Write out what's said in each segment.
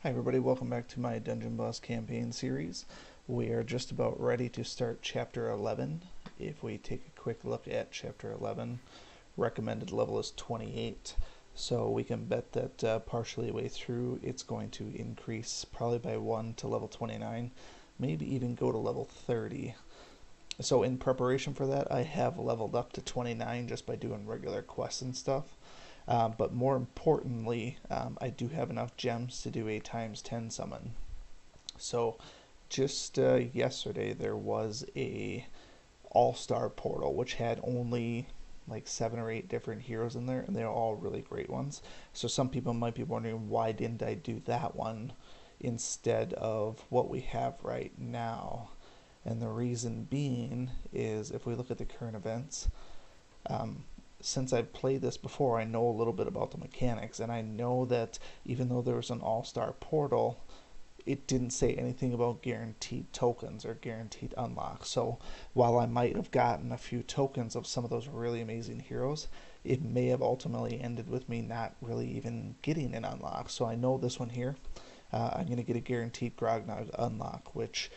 Hi everybody, welcome back to my Dungeon Boss campaign series. We are just about ready to start Chapter 11. If we take a quick look at Chapter 11, recommended level is 28, so we can bet that partially way through it's going to increase probably by 1 to level 29, maybe even go to level 30. So in preparation for that, I have leveled up to 29 just by doing regular quests and stuff. But more importantly, I do have enough gems to do a times 10 summon. So just yesterday there was a all-star portal which had only like 7 or 8 different heroes in there, and they're all really great ones. So some people might be wondering, why didn't I do that one instead of what we have right now? And the reason being is, if we look at the current events, um, since I've played this before, I know a little bit about the mechanics, and I know that even though there was an all-star portal, it didn't say anything about guaranteed tokens or guaranteed unlocks. So while I might have gotten a few tokens of some of those really amazing heroes, it may have ultimately ended with me not really even getting an unlock. So I know this one here, I'm going to get a guaranteed Grognog unlock, which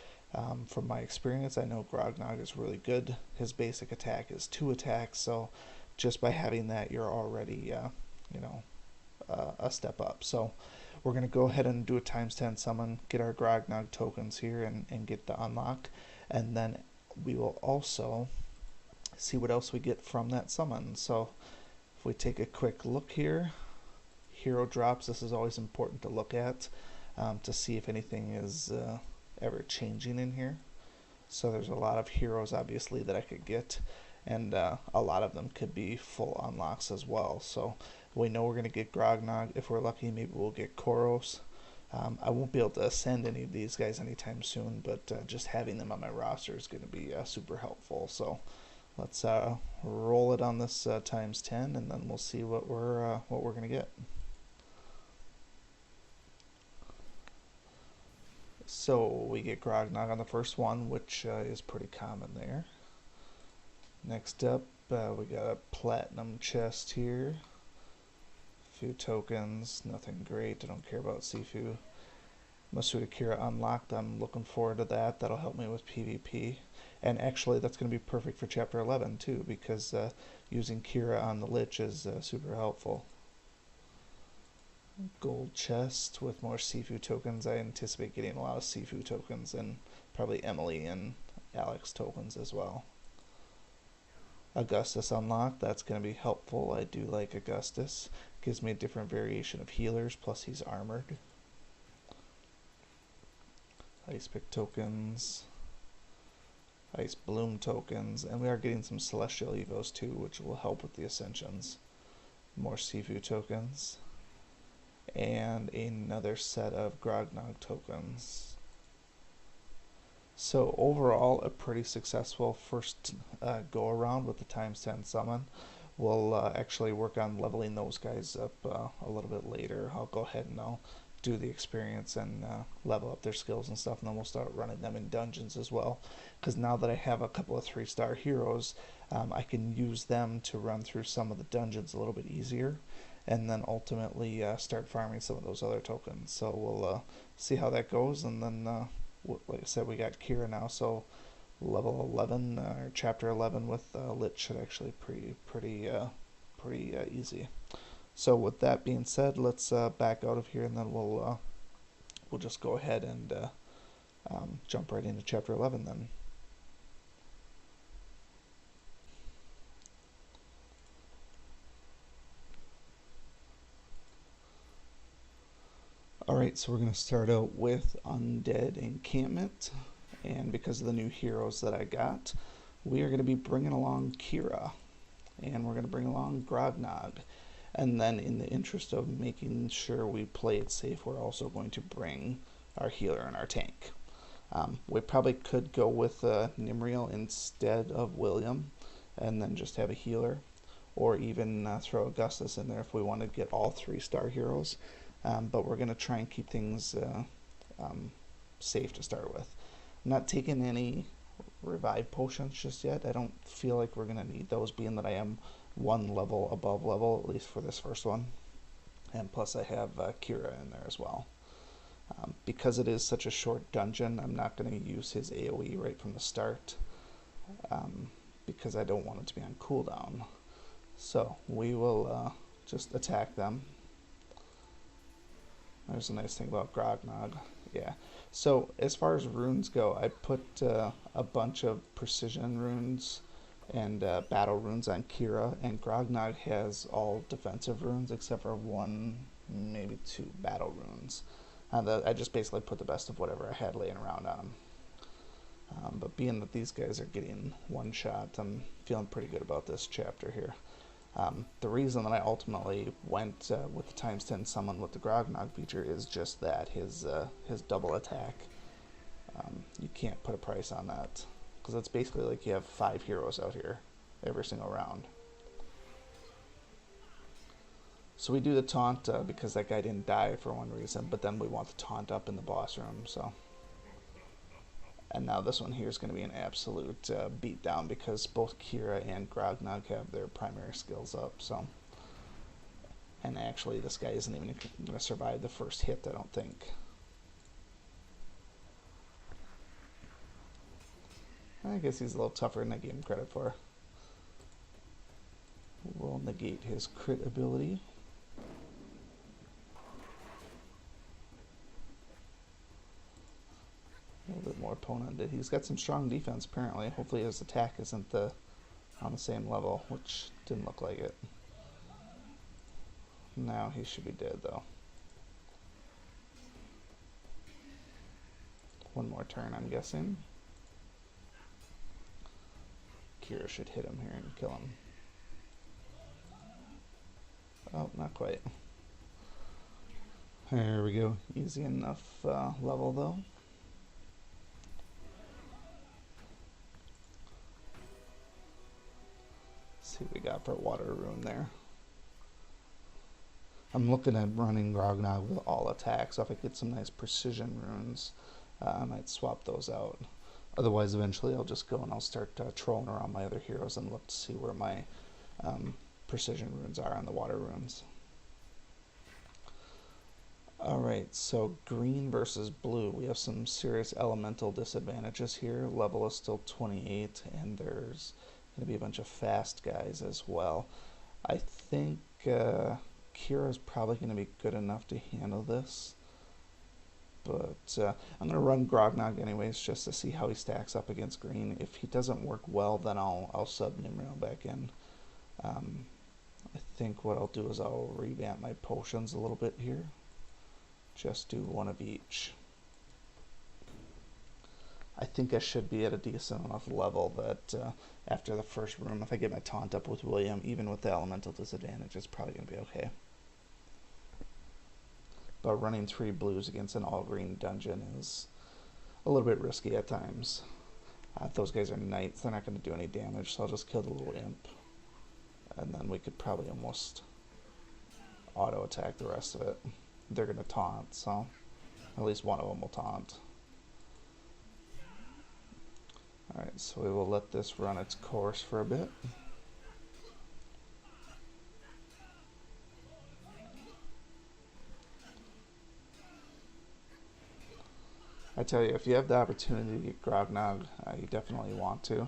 from my experience, I know Grognog is really good. His basic attack is 2 attacks, so just by having that, you're already, you know, a step up. So we're going to go ahead and do a times 10 summon, get our Grognog tokens here, and get the unlock. And then we will also see what else we get from that summon. So if we take a quick look here, hero drops, this is always important to look at to see if anything is ever changing in here. So there's a lot of heroes obviously that I could get, and a lot of them could be full unlocks as well. So we know we're going to get Grognog. If we're lucky, maybe we'll get Koros. I won't be able to ascend any of these guys anytime soon, but just having them on my roster is going to be super helpful. So let's roll it on this times 10, and then we'll see what we're going to get. So we get Grognog on the first one, which is pretty common there. Next up, we got a platinum chest here. A few tokens, nothing great. I don't care about Sifu. Masuda Kira unlocked. I'm looking forward to that. That'll help me with PvP. And actually, that's going to be perfect for Chapter 11 too, because using Kira on the Lich is super helpful. Gold chest with more Sifu tokens. I anticipate getting a lot of Sifu tokens, and probably Emily and Alex tokens as well. Augustus unlocked. That's going to be helpful. I do like Augustus. Gives me a different variation of healers, plus he's armored. Ice pick tokens. Ice bloom tokens. And we are getting some celestial evos too, which will help with the ascensions. More Sifu tokens. And another set of Grognog tokens. So overall, a pretty successful first go around with the times 10 summon. We'll actually work on leveling those guys up a little bit later. I'll go ahead and I'll do the experience and level up their skills and stuff, and then we'll start running them in dungeons as well. Because now that I have a couple of 3-star heroes, I can use them to run through some of the dungeons a little bit easier, and then ultimately start farming some of those other tokens. So we'll see how that goes, and then like I said, we got Kira now, so level 11 or chapter 11 with Lich should actually pretty easy. So with that being said, let's back out of here, and then we'll just go ahead and jump right into chapter 11 then. Alright, so we're going to start out with Undead Encampment, and because of the new heroes that I got, we are going to be bringing along Kira, and we're going to bring along Grognog, and then in the interest of making sure we play it safe, we're also going to bring our healer and our tank. We probably could go with Nimriel instead of William, and then just have a healer, or even throw Augustus in there if we want to get all 3-star heroes. But we're going to try and keep things safe to start with. I'm not taking any revive potions just yet. I don't feel like we're going to need those, being that I am 1 level above level, at least for this first one. And plus I have Kira in there as well. Because it is such a short dungeon, I'm not going to use his AoE right from the start, because I don't want it to be on cooldown. So we will just attack them. There's a nice thing about Grognog. Yeah. So as far as runes go, I put a bunch of precision runes and battle runes on Kira, and Grognog has all defensive runes except for one, maybe two battle runes. I just basically put the best of whatever I had laying around on him. But being that these guys are getting one shot, I'm feeling pretty good about this chapter here. The reason that I ultimately went with the times 10 summon with the Grognog feature is just that, his double attack. You can't put a price on that, because it's basically like you have 5 heroes out here every single round. So we do the taunt because that guy didn't die for one reason, but then we want the taunt up in the boss room. So, and now this one here is going to be an absolute beatdown because both Kira and Grognog have their primary skills up. So, and actually this guy isn't even going to survive the first hit, I don't think. I guess he's a little tougher than I gave him credit for. We'll negate his crit ability. A little bit more opponent. He's got some strong defense apparently. Hopefully his attack isn't on the same level, which didn't look like it. Now he should be dead though. One more turn, I'm guessing. Kira should hit him here and kill him. Oh, not quite. There we go. Easy enough level though. Let's see what we got for water rune there. I'm looking at running Grognog with all attacks, so if I get some nice precision runes, I might swap those out. Otherwise, eventually I'll just go and I'll start trolling around my other heroes and look to see where my precision runes are on the water runes. Alright, so green versus blue. We have some serious elemental disadvantages here. Level is still 28, and there's going to be a bunch of fast guys as well. I think Kira's probably going to be good enough to handle this. But I'm going to run Grognog anyways just to see how he stacks up against green. If he doesn't work well, then I'll sub Nimril back in. I think what I'll do is I'll revamp my potions a little bit here. Just do one of each. I think I should be at a decent enough level that after the first room, if I get my taunt up with William, even with the elemental disadvantage, it's probably going to be okay. But running 3 blues against an all-green dungeon is a little bit risky at times. If those guys are knights, they're not going to do any damage, so I'll just kill the little imp. And then we could probably almost auto-attack the rest of it. They're going to taunt, so at least one of them will taunt. Alright, so we will let this run its course for a bit. I tell you, if you have the opportunity to get Grognog, you definitely want to.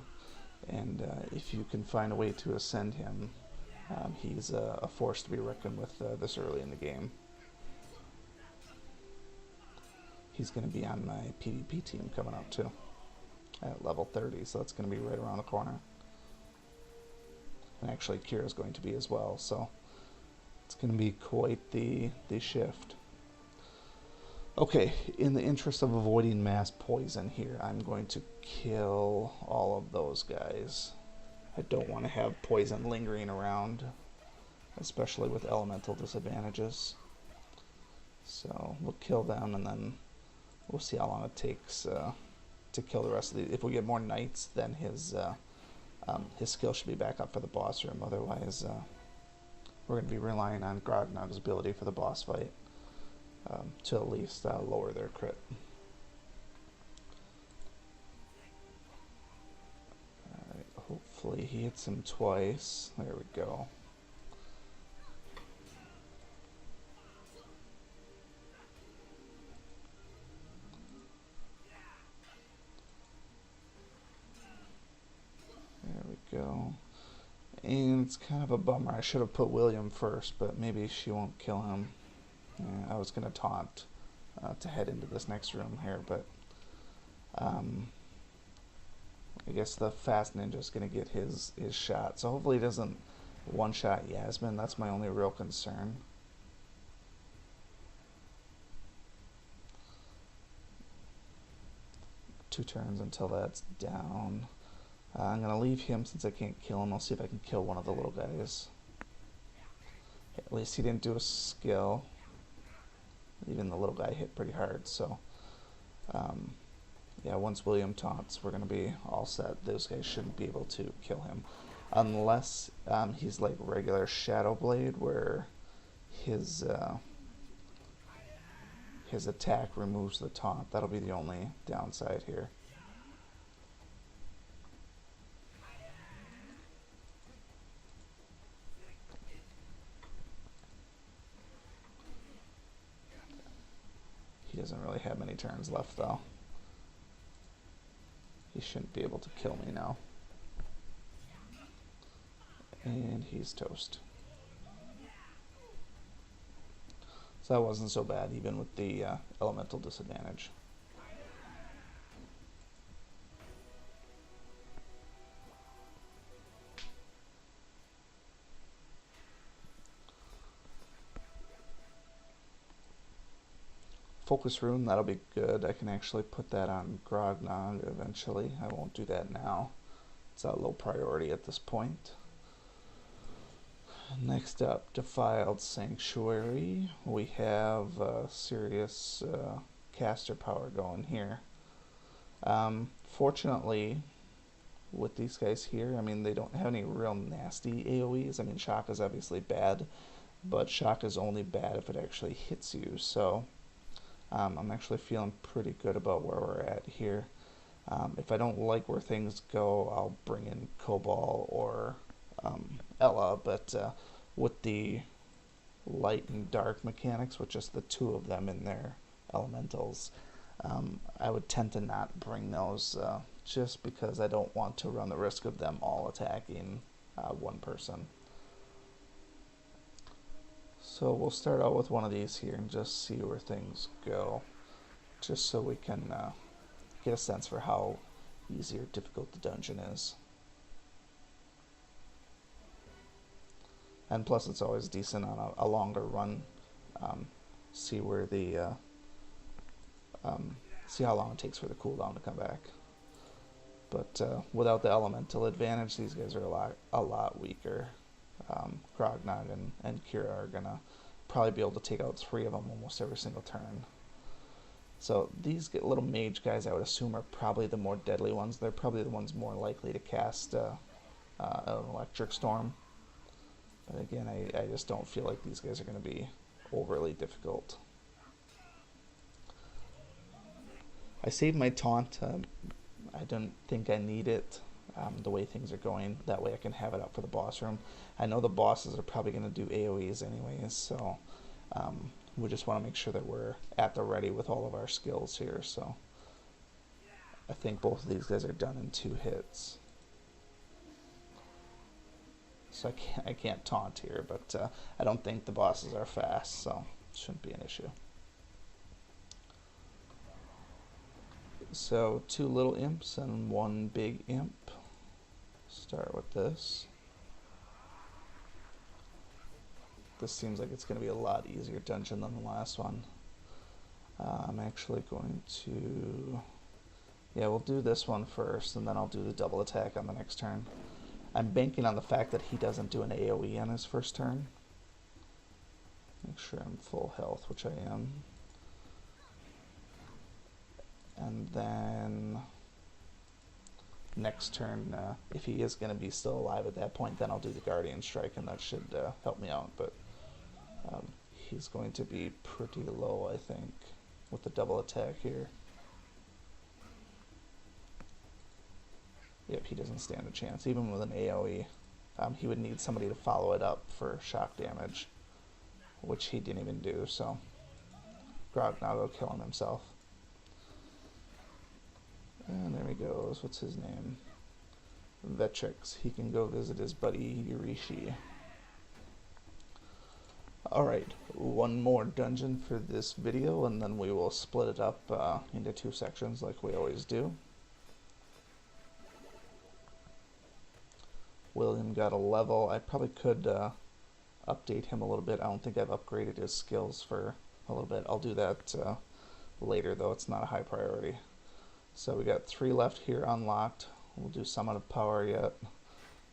And if you can find a way to ascend him, he's a force to be reckoned with this early in the game. He's going to be on my PvP team coming up too, at level 30, so that's going to be right around the corner. And actually Kira's going to be as well, so it's going to be quite the shift. Okay, in the interest of avoiding mass poison here, I'm going to kill all of those guys. I don't want to have poison lingering around, especially with elemental disadvantages. So we'll kill them, and then we'll see how long it takes to kill the rest of the. If we get more knights, then his skill should be back up for the boss room. Otherwise, we're going to be relying on Grognog's ability for the boss fight. To at least lower their crit. Alright, hopefully he hits him twice. There we go. And it's kind of a bummer. I should have put William first, but maybe she won't kill him. Yeah, I was going to taunt to head into this next room here, but I guess the fast ninja's going to get his shot. So hopefully he doesn't one-shot Yasmin. That's my only real concern. Two turns until that's down. I'm going to leave him since I can't kill him. I'll see if I can kill one of the little guys. At least he didn't do a skill. Even the little guy hit pretty hard, so yeah, once William taunts, we're going to be all set. Those guys shouldn't be able to kill him. Unless he's like regular Shadow Blade, where his attack removes the taunt. That'll be the only downside here. He doesn't really have many turns left, though. He shouldn't be able to kill me now. And he's toast. So that wasn't so bad, even with the elemental disadvantage. Focus Rune, that'll be good. I can actually put that on Grognog eventually. I won't do that now. It's a low priority at this point. Next up, Defiled Sanctuary. We have serious caster power going here. Fortunately, with these guys here, I mean, they don't have any real nasty AoEs. I mean, shock is obviously bad, but shock is only bad if it actually hits you. So I'm actually feeling pretty good about where we're at here. If I don't like where things go, I'll bring in Cobalt or Ella, but with the light and dark mechanics, with just the two of them in their elementals, I would tend to not bring those just because I don't want to run the risk of them all attacking one person. So we'll start out with one of these here and just see where things go, just so we can get a sense for how easy or difficult the dungeon is. And plus it's always decent on a longer run, see where the see how long it takes for the cooldown to come back. But without the elemental advantage, these guys are a lot weaker. Grognog and Kira are gonna probably be able to take out 3 of them almost every single turn. So these little mage guys, I would assume, are probably the more deadly ones. They're probably the ones more likely to cast an electric storm. But again, I just don't feel like these guys are going to be overly difficult. I saved my taunt. I don't think I need it the way things are going. That way I can have it up for the boss room. I know the bosses are probably going to do AoEs anyways, so we just want to make sure that we're at the ready with all of our skills here. So I think both of these guys are done in 2 hits. So I can't taunt here, but I don't think the bosses are fast, so it shouldn't be an issue. So 2 little imps and 1 big imp. Start with this. This seems like it's going to be a lot easier dungeon than the last one. I'm actually going to... Yeah, we'll do this one first, and then I'll do the double attack on the next turn. I'm banking on the fact that he doesn't do an AoE on his first turn. Make sure I'm full health, which I am. And then next turn, if he is going to be still alive at that point, then I'll do the Guardian Strike, and that should help me out. But he's going to be pretty low, I think, with the double attack here. Yep, he doesn't stand a chance. Even with an AoE, he would need somebody to follow it up for shock damage, which he didn't even do, so Grognog will kill him himself. And there he goes. What's his name? Vetrix. He can go visit his buddy Yurishi. Alright, one more dungeon for this video, and then we will split it up into two sections like we always do. William got a level. I probably could update him a little bit. I don't think I've upgraded his skills for a little bit. I'll do that later, though. It's not a high priority. So we got 3 left here unlocked. We'll do Summon of Power yet,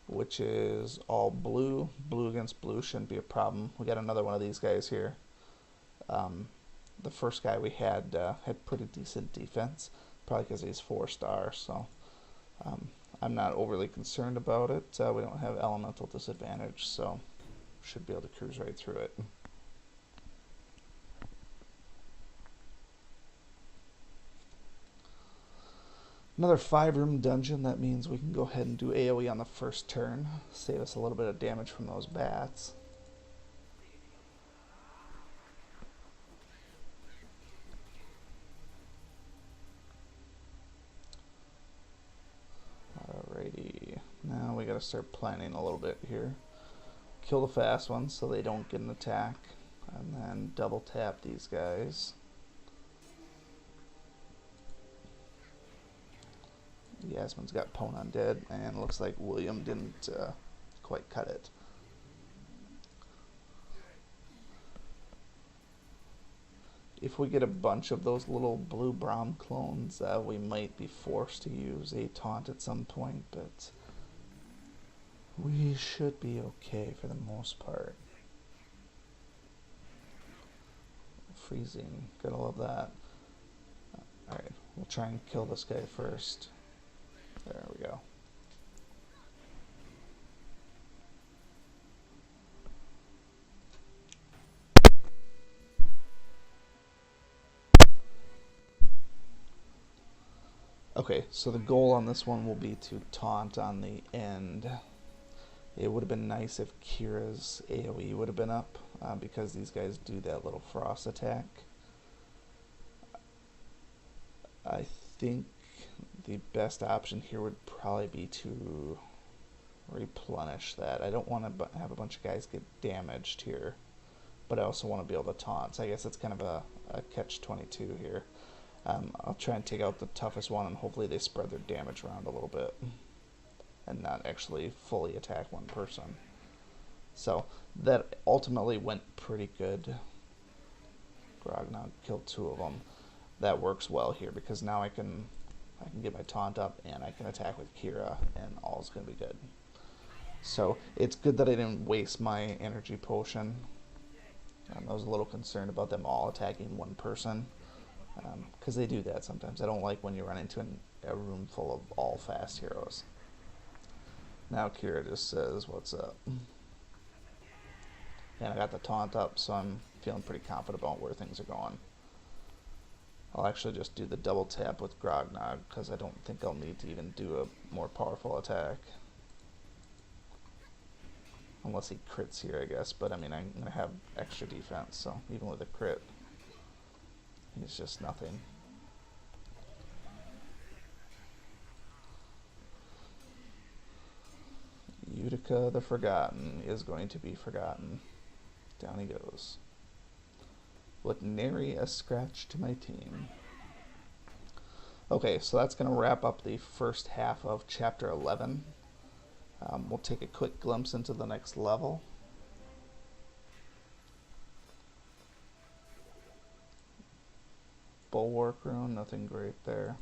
which is all blue. Blue against blue shouldn't be a problem. We got another one of these guys here. The first guy we had pretty decent defense, probably because he's 4-star, so I'm not overly concerned about it. We don't have elemental disadvantage, so should be able to cruise right through it. Another 5-room dungeon. That means we can go ahead and do AoE on the first turn, save us a little bit of damage from those bats. Alrighty, now we gotta start planning a little bit here. Kill the fast ones so they don't get an attack, and then double tap these guys. Yasmin's got Pwn Undead, and looks like William didn't quite cut it. If we get a bunch of those little blue Braum clones, we might be forced to use a taunt at some point, but we should be okay for the most part. Freezing, gotta love that. Alright, we'll try and kill this guy first. There we go. Okay, so the goal on this one will be to taunt on the end. It would have been nice if Kira's AoE would have been up, because these guys do that little frost attack. I think the best option here would probably be to replenish that. I don't want to have a bunch of guys get damaged here, but I also want to be able to taunt. So I guess it's kind of a catch-22 here. I'll try and take out the toughest one, and hopefully they spread their damage around a little bit and not actually fully attack one person. So that ultimately went pretty good. Grognog killed 2 of them. That works well here because now I can get my taunt up and I can attack with Kira and all's gonna be good. So it's good that I didn't waste my energy potion. I was a little concerned about them all attacking one person, because they do that sometimes. I don't like when you run into a room full of all fast heroes. Now Kira just says, "What's up?" And I got the taunt up, so I'm feeling pretty confident about where things are going. I'll actually just do the double tap with Grognog, because I don't think I'll need to even do a more powerful attack. Unless he crits here, I guess. But I mean, I'm going to have extra defense, so even with a crit, he's just nothing. Utica the Forgotten is going to be forgotten. Down he goes. With nary a scratch to my team. Okay, so that's going to wrap up the first half of Chapter 11. We'll take a quick glimpse into the next level. Bulwark Rune, nothing great there.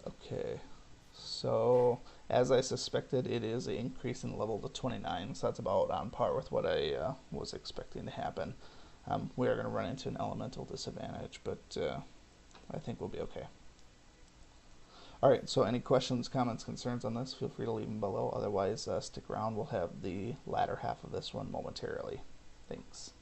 Okay, so as I suspected, it is an increase in level to 29, so that's about on par with what I was expecting to happen. We are going to run into an elemental disadvantage, but I think we'll be okay. Alright, so any questions, comments, concerns on this, feel free to leave them below. Otherwise, stick around. We'll have the latter half of this one momentarily. Thanks.